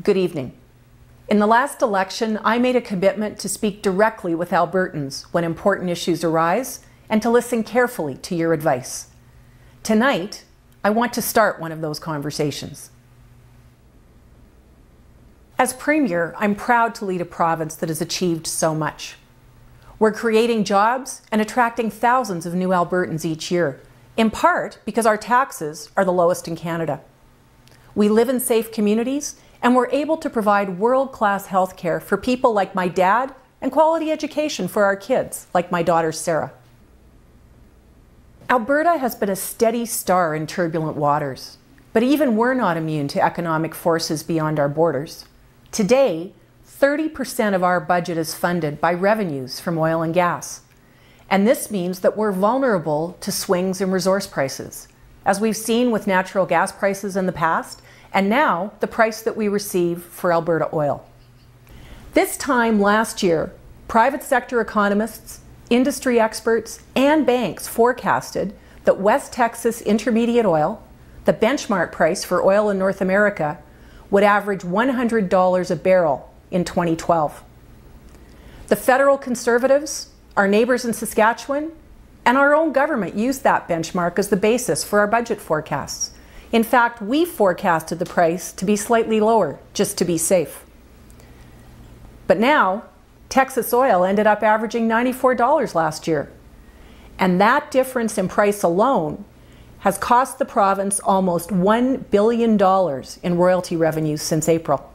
Good evening. In the last election, I made a commitment to speak directly with Albertans when important issues arise and to listen carefully to your advice. Tonight, I want to start one of those conversations. As Premier, I'm proud to lead a province that has achieved so much. We're creating jobs and attracting thousands of new Albertans each year, in part because our taxes are the lowest in Canada. We live in safe communities, and we're able to provide world-class health care for people like my dad and quality education for our kids, like my daughter Sarah. Alberta has been a steady star in turbulent waters, but even we're not immune to economic forces beyond our borders. Today, 30% of our budget is funded by revenues from oil and gas. And this means that we're vulnerable to swings in resource prices, as we've seen with natural gas prices in the past, and now the price that we receive for Alberta oil. This time last year, private sector economists, industry experts, and banks forecasted that West Texas Intermediate oil, the benchmark price for oil in North America, would average $100 a barrel in 2012. The federal Conservatives, our neighbours in Saskatchewan, and our own government used that benchmark as the basis for our budget forecasts. In fact, we forecasted the price to be slightly lower, just to be safe. But now, Texas oil ended up averaging $94 last year. And that difference in price alone has cost the province almost $1 billion in royalty revenues since April.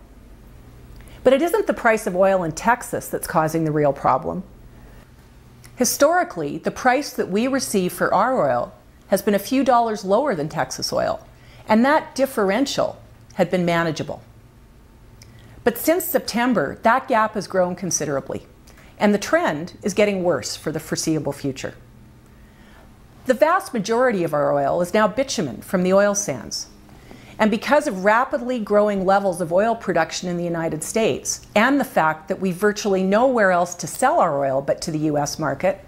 But it isn't the price of oil in Texas that's causing the real problem. Historically, the price that we receive for our oil has been a few dollars lower than Texas oil, and that differential had been manageable. But since September, that gap has grown considerably, and the trend is getting worse for the foreseeable future. The vast majority of our oil is now bitumen from the oil sands. And because of rapidly growing levels of oil production in the United States and the fact that we virtually nowhere else to sell our oil but to the US market,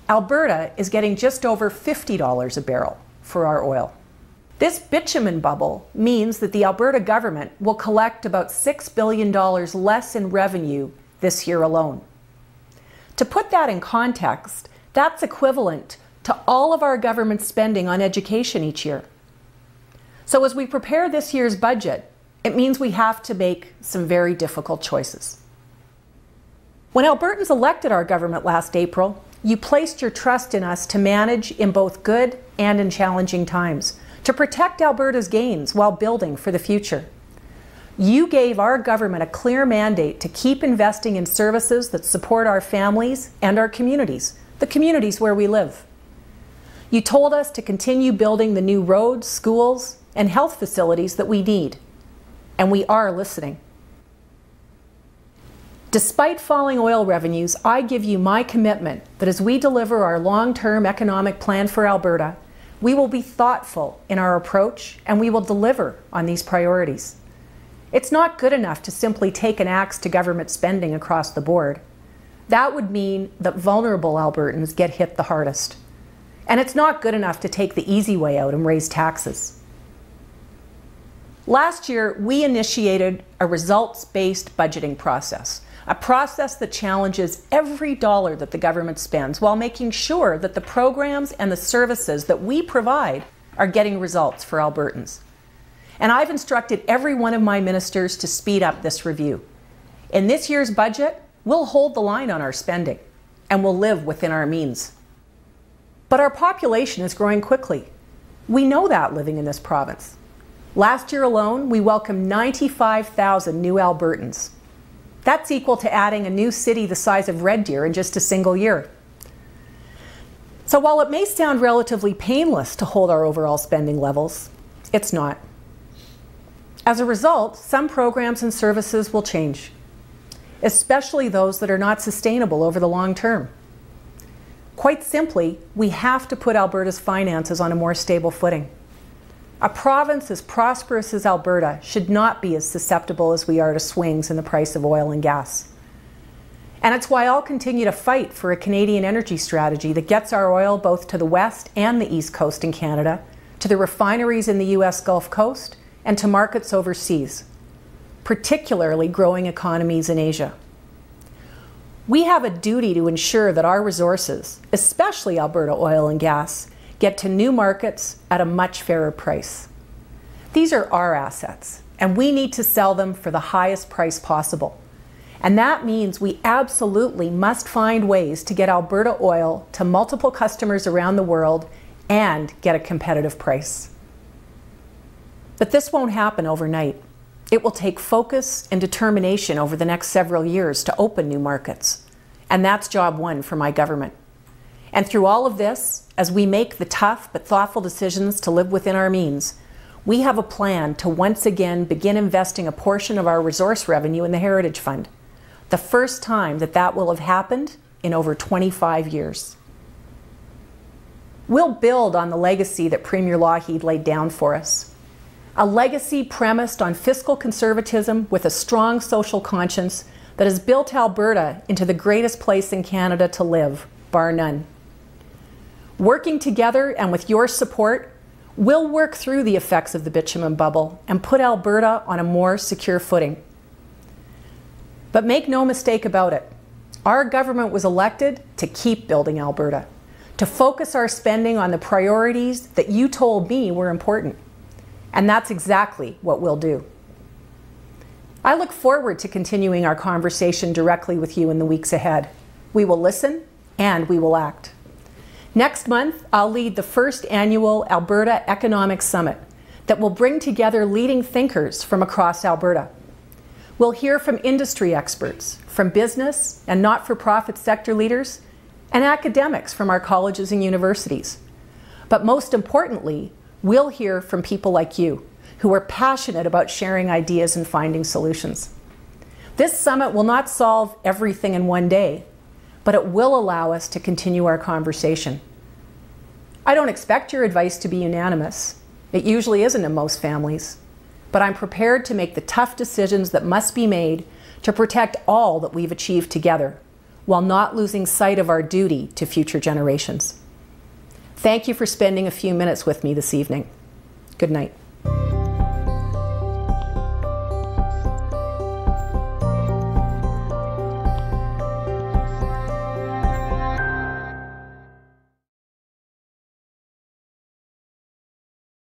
Alberta is getting just over $50 a barrel for our oil. This bitumen bubble means that the Alberta government will collect about $6 billion less in revenue this year alone. To put that in context, that's equivalent to all of our government spending on education each year. So as we prepare this year's budget, it means we have to make some very difficult choices. When Albertans elected our government last April, you placed your trust in us to manage in both good and in challenging times, to protect Alberta's gains while building for the future. You gave our government a clear mandate to keep investing in services that support our families and our communities, the communities where we live. You told us to continue building the new roads, schools, and health facilities that we need, and we are listening. Despite falling oil revenues, I give you my commitment that as we deliver our long-term economic plan for Alberta, we will be thoughtful in our approach and we will deliver on these priorities. It's not good enough to simply take an axe to government spending across the board. That would mean that vulnerable Albertans get hit the hardest. And it's not good enough to take the easy way out and raise taxes. Last year, we initiated a results-based budgeting process, a process that challenges every dollar that the government spends while making sure that the programs and the services that we provide are getting results for Albertans. And I've instructed every one of my ministers to speed up this review. In this year's budget, we'll hold the line on our spending and we'll live within our means. But our population is growing quickly. We know that living in this province. Last year alone, we welcomed 95,000 new Albertans. That's equal to adding a new city the size of Red Deer in just a single year. So while it may sound relatively painless to hold our overall spending levels, it's not. As a result, some programs and services will change, especially those that are not sustainable over the long term. Quite simply, we have to put Alberta's finances on a more stable footing. A province as prosperous as Alberta should not be as susceptible as we are to swings in the price of oil and gas. And it's why I'll continue to fight for a Canadian energy strategy that gets our oil both to the west and the east coast in Canada, to the refineries in the US Gulf Coast, and to markets overseas. particularly growing economies in Asia. We have a duty to ensure that our resources, especially Alberta oil and gas, get to new markets at a much fairer price. These are our assets, and we need to sell them for the highest price possible. And that means we absolutely must find ways to get Alberta oil to multiple customers around the world and get a competitive price. But this won't happen overnight. It will take focus and determination over the next several years to open new markets. And that's job one for my government. And through all of this, as we make the tough but thoughtful decisions to live within our means, we have a plan to once again begin investing a portion of our resource revenue in the Heritage Fund, the first time that that will have happened in over 25 years. We'll build on the legacy that Premier Lougheed laid down for us. A legacy premised on fiscal conservatism with a strong social conscience that has built Alberta into the greatest place in Canada to live, bar none. Working together and with your support, we'll work through the effects of the bitumen bubble and put Alberta on a more secure footing. But make no mistake about it, our government was elected to keep building Alberta, to focus our spending on the priorities that you told me were important. And that's exactly what we'll do. I look forward to continuing our conversation directly with you in the weeks ahead. We will listen and we will act. Next month, I'll lead the first annual Alberta Economic Summit that will bring together leading thinkers from across Alberta. We'll hear from industry experts, from business and not-for-profit sector leaders, and academics from our colleges and universities. But most importantly, we'll hear from people like you who are passionate about sharing ideas and finding solutions. This summit will not solve everything in one day, but it will allow us to continue our conversation. I don't expect your advice to be unanimous. It usually isn't in most families. But I'm prepared to make the tough decisions that must be made to protect all that we've achieved together, while not losing sight of our duty to future generations. Thank you for spending a few minutes with me this evening. Good night.